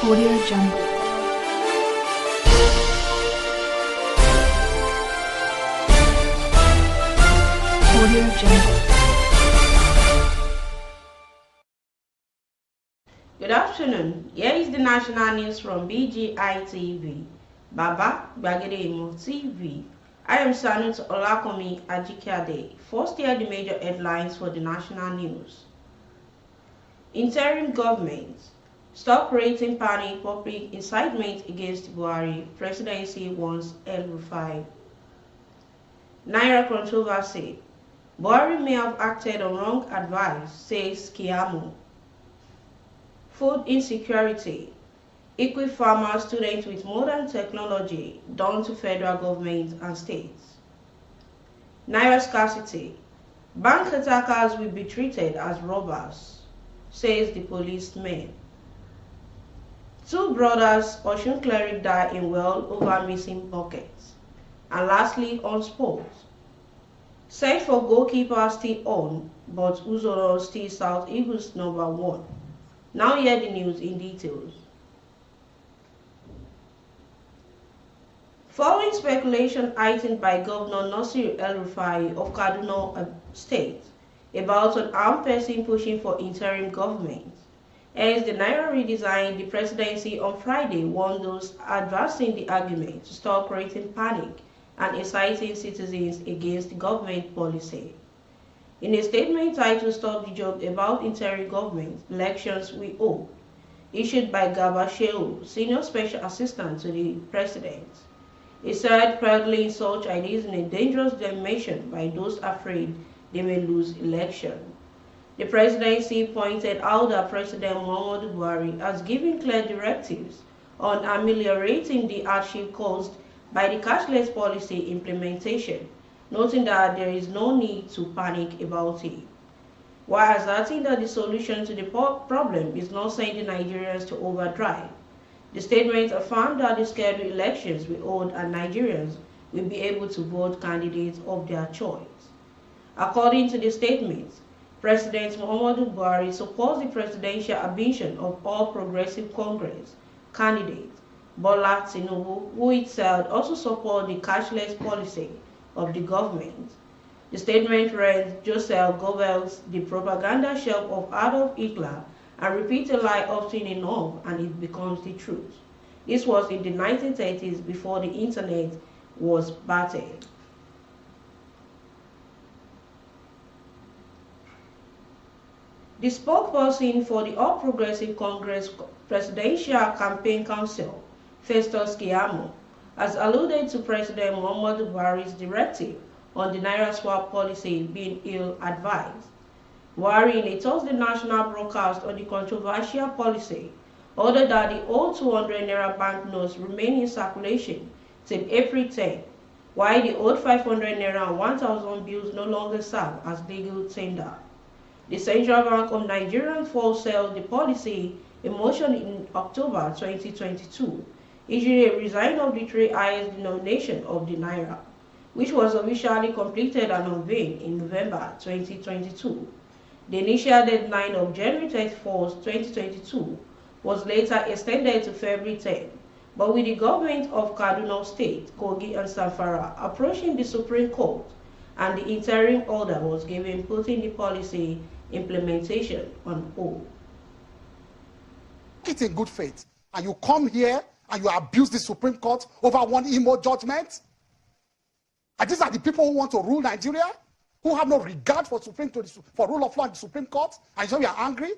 Audio Jungle. Audio Jungle. Good afternoon. Here is the national news from BGI TV. Baba Gbagede TV. I am Sanut Olakomi Ajikade. First, here the major headlines for the national news. Interim government. Stop creating panic, public incitement against Buhari. Presidency wants El-Rufai. Naira controversy. Buhari may have acted on wrong advice, says Kiamo. Food insecurity. Equip farmer students with modern technology done to federal government and states. Naira scarcity. Bank attackers will be treated as robbers, says the policeman. Two brothers, Oshun cleric, die in well over missing buckets. And lastly, on sports. Search for goalkeeper still on, but Uzoro still South Eagles #1. Now hear the news in details. Following speculation heightened by Governor Nasir El-Rufai of Kaduna State about an armed person pushing for interim government, as the Naira redesign, the presidency on Friday warned those advancing the argument to stop creating panic and inciting citizens against government policy. In a statement titled "Stop the Joke About Interim Government, Elections We Hope," issued by Garba Shehu, Senior Special Assistant to the President, he said peddling such ideas in a dangerous dimension by those afraid they may lose election. The presidency pointed out that President Muhammadu Buhari has given clear directives on ameliorating the hardship caused by the cashless policy implementation, noting that there is no need to panic about it, while asserting that the solution to the problem is not sending Nigerians to overdrive. The statement affirmed that the scheduled elections will hold and Nigerians will be able to vote candidates of their choice. According to the statement, President Muhammadu Buhari supports the presidential ambition of All Progressive Congress candidate Bola Tinubu, who itself also supports the cashless policy of the government. The statement read, "Joseph Goebbels, the propaganda shelf of Adolf Hitler, and repeat a lie often enough and it becomes the truth." This was in the 1930s before the internet was battered. The spokesperson for the All Progressive Congress Presidential Campaign Council, Festus Keyamo, has alluded to President Muhammadu Buhari's directive on the Naira swap policy being ill-advised. Buhari, in a Thursday national broadcast on the controversial policy, ordered that the old 200 Naira banknotes remain in circulation till April 10, while the old 500 Naira and 1,000 bills no longer serve as legal tender. The Central Bank of Nigeria fulfilled the policy in motion in October 2022, issuing a resign of the three highest denomination of the Naira, which was officially completed and unveiled in November 2022. The initial deadline of January 31, 2022 was later extended to February 10, but with the government of Kaduna State, Kogi and Zamfara approaching the Supreme Court, and the interim order was given, putting the policy implementation on hold. It's in good faith, and you come here and you abuse the Supreme Court over one emo judgment? And these are the people who want to rule Nigeria, who have no regard for for rule of law in the Supreme Court, and so you are angry?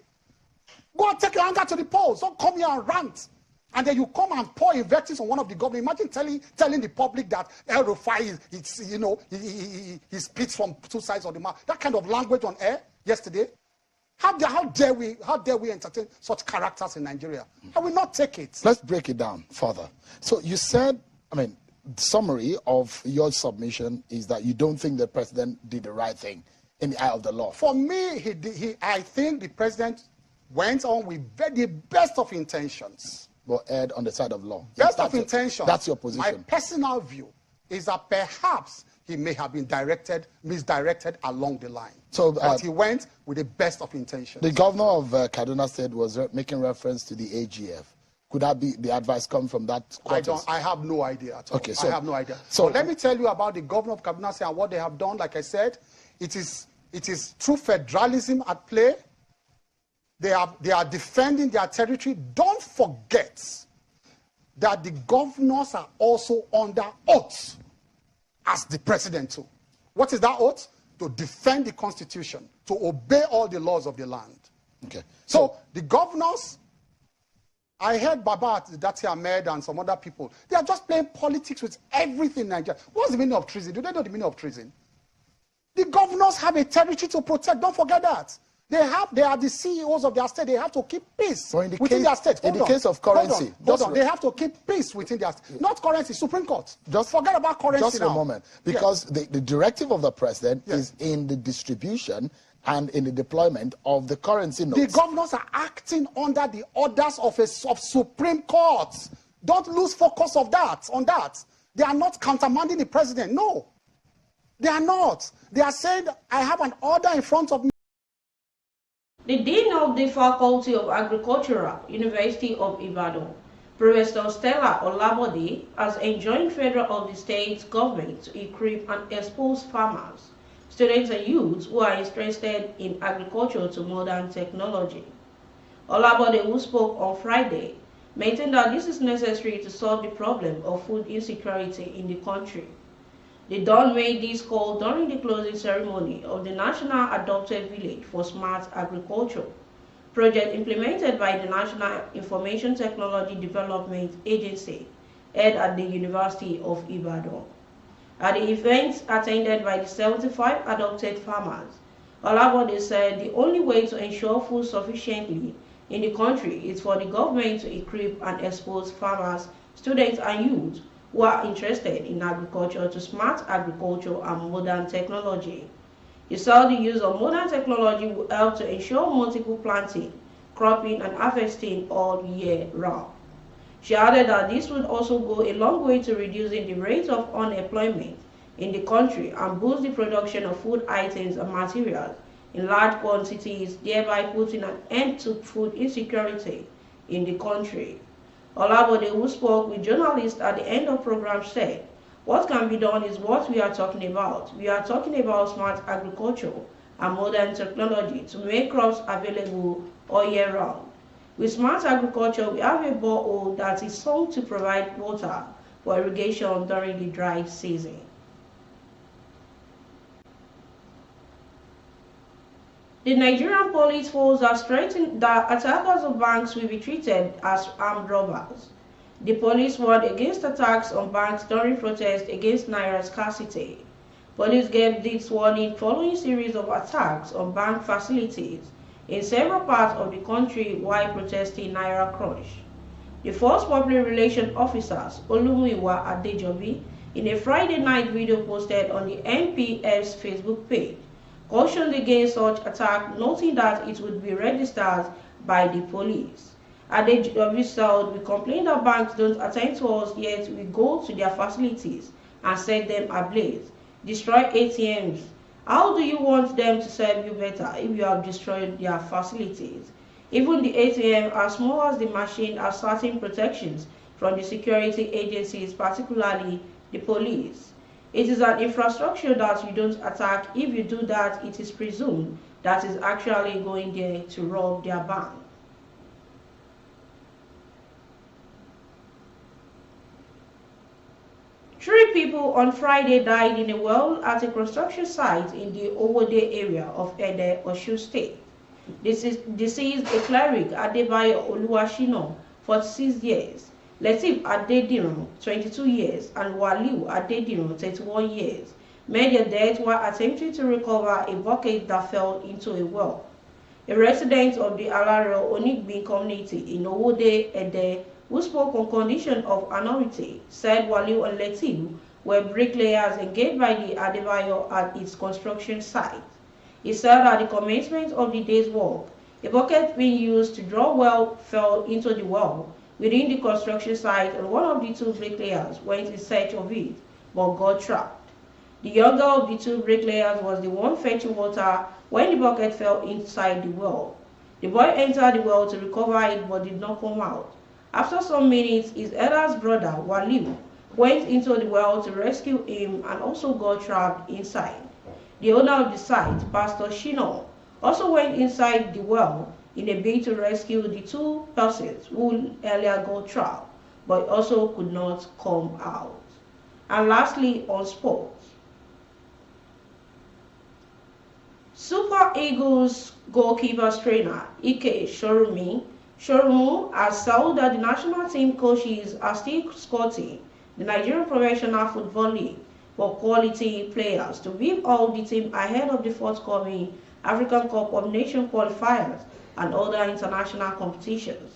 Go and take your anger to the polls. Don't come here and rant. And then you come and pour invectives on one of the government. Imagine telling the public that El-Rufai he speaks from two sides of the mouth. That kind of language on air yesterday. How dare we entertain such characters in Nigeria? I will not take it. Let's break it down further. So you said, the summary of your submission is that you don't think the president did the right thing in the eye of the law. For me, I think the president went on with the best of intentions. But erred on the side of law. Best of intentions. That's your position. My personal view is that perhaps he may have been misdirected along the line. So, but he went with the best of intentions. The governor of Kaduna State was making reference to the AGF, Could that be the advice come from that quarters? I have no idea at all. Okay, so, I have no idea. So but let me tell you about the governor of Kaduna State and what they have done. Like I said, it is true federalism at play. They are defending their territory. Don't forget that the governors are also under oath as the president too. What is that oath? To defend the constitution, to obey all the laws of the land. Okay. So the governors, I heard Baba Dati Ahmed and some other people, they are just playing politics with everything in Nigeria. What's the meaning of treason? Do they know the meaning of treason? The governors have a territory to protect. Don't forget that. They are the CEOs of their state. They have to keep peace within their state. In the case of currency. Hold on. They have to keep peace within their state. Not currency, Supreme Court. Just forget about currency just now. Just a moment. Because the directive of the president is in the distribution and in the deployment of the currency notes. The governors are acting under the orders of Supreme Court. Don't lose focus on that. They are not countermanding the president. No. They are not. They are saying, I have an order in front of me. The Dean of the Faculty of Agricultural, University of Ibadan, Professor Stella Olabode, has enjoined federal of the state government to equip and expose farmers, students and youths who are interested in agriculture to modern technology. Olabode, who spoke on Friday, maintained that this is necessary to solve the problem of food insecurity in the country. The Don made this call during the closing ceremony of the National Adopted Village for Smart Agriculture project implemented by the National Information Technology Development Agency, held at the University of Ibadan. At the event attended by the 75 adopted farmers, Olabode said the only way to ensure food sufficiently in the country is for the government to equip and expose farmers, students and youth who are interested in agriculture to smart agriculture and modern technology. He said the use of modern technology will help to ensure multiple planting, cropping and harvesting all year round. She added that this would also go a long way to reducing the rate of unemployment in the country and boost the production of food items and materials in large quantities, thereby putting an end to food insecurity in the country. Olabode, who spoke with journalists at the end of the program, said, "What can be done is what we are talking about. We are talking about smart agriculture and modern technology to make crops available all year round. With smart agriculture, we have a borehole that is sold to provide water for irrigation during the dry season." The Nigerian police force has threatened that attackers of banks will be treated as armed robbers. The police warned against attacks on banks during protests against naira scarcity. Police gave this warning following a series of attacks on bank facilities in several parts of the country while protesting naira crunch. The force public relations officers, Olumuyiwa Adejobi, in a Friday night video posted on the NPF's Facebook page, cautioned against such attack, noting that it would be registered by the police. Adejobi said, "We complain that banks don't attend to us, yet we go to their facilities and set them ablaze, destroy ATMs. How do you want them to serve you better if you have destroyed their facilities? Even the ATM, as small as the machine, has certain protections from the security agencies, particularly the police. It is an infrastructure that you don't attack. If you do that, it is presumed that is actually going there to rob their bank." Three people on Friday died in a well at a construction site in the Owode area of Ede, Osun State. Deceased a cleric, Adebayo Oluwashino, 46 years, Latif Adediran, 22 years, and Waliu Adediran, 31 years, made their death while attempting to recover a bucket that fell into a well. A resident of the Alaro Onigbin community in Owode, Ede, who spoke on condition of anonymity, said Waliu and Latif were bricklayers engaged by the Adebayo at its construction site. He said at the commencement of the day's work, a bucket being used to draw well fell into the well within the construction site, and one of the two bricklayers went in search of it, but got trapped. The younger of the two bricklayers was the one fetching water when the bucket fell inside the well. The boy entered the well to recover it but did not come out. After some minutes, his elder brother, Waliu, went into the well to rescue him and also got trapped inside. The owner of the site, Pastor Shino, also went inside the well in a bid to rescue the two persons who earlier got trapped, but also could not come out. And lastly, on sports. Super Eagles goalkeeper trainer Ike Shorumu has said that the national team coaches are still scouting the Nigerian Professional Football League for quality players to beef up the team ahead of the forthcoming African Cup of Nations qualifiers and other international competitions.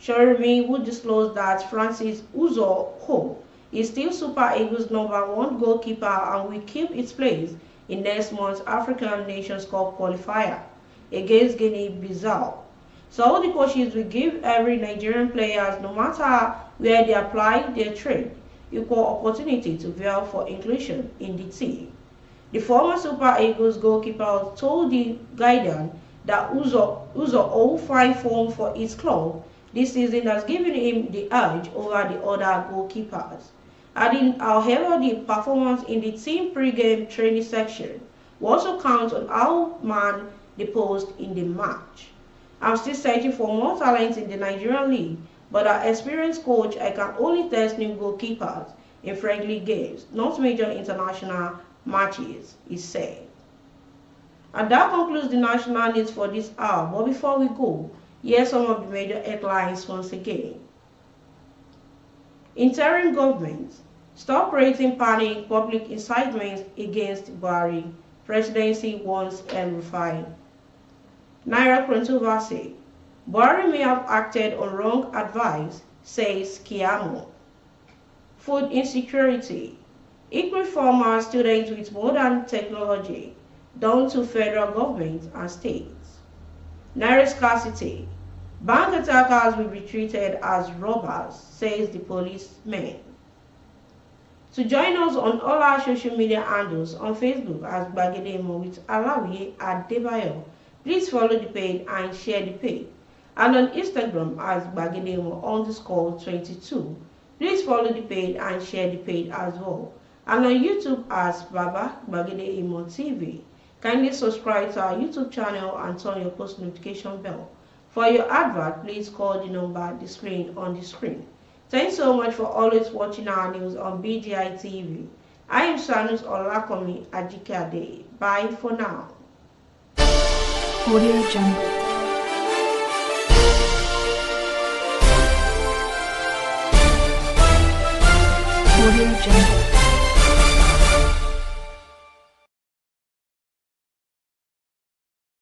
Shorumu would disclose that Francis Uzo Ho is still Super Eagles' #1 goalkeeper and will keep its place in next month's African Nations Cup qualifier against Guinea-Bissau. So the coaches will give every Nigerian player, no matter where they apply their trade, equal opportunity to vie for inclusion in the team. The former Super Eagles goalkeeper told the Guardian that Uzo all fine form for his club this season has given him the edge over the other goalkeepers. Adding, however, the performance in the team pre-game training section will also count on how man they post in the match. I'm still searching for more talent in the Nigerian league, but as experienced coach, I can only test new goalkeepers in friendly games, not major international matches, he said. And that concludes the national news for this hour. But before we go, here's some of the major headlines once again. Interim government, stop creating panic, public incitement against Buhari. Presidency wants El-Rufai. Naira controversy. Buhari may have acted on wrong advice, says Kiamo. Food insecurity. Equip farmer students with modern technology, down to federal government and states. Naira scarcity. Bank attackers will be treated as robbers, says the policeman. To join us on all our social media handles, on Facebook as Gbagedemo with Alawi Adebayo, please follow the page and share the page. And on Instagram as Gbagedemo_22, please follow the page and share the page as well. And on YouTube as Baba Gbagedemo TV. Kindly subscribe to our YouTube channel and turn your post notification bell. For your advert, please call the number displayed on the screen. Thanks so much for always watching our news on BGI TV. I am Sanus Olakomi Ajikade. Bye for now. Audio Jungle. Audio Jungle.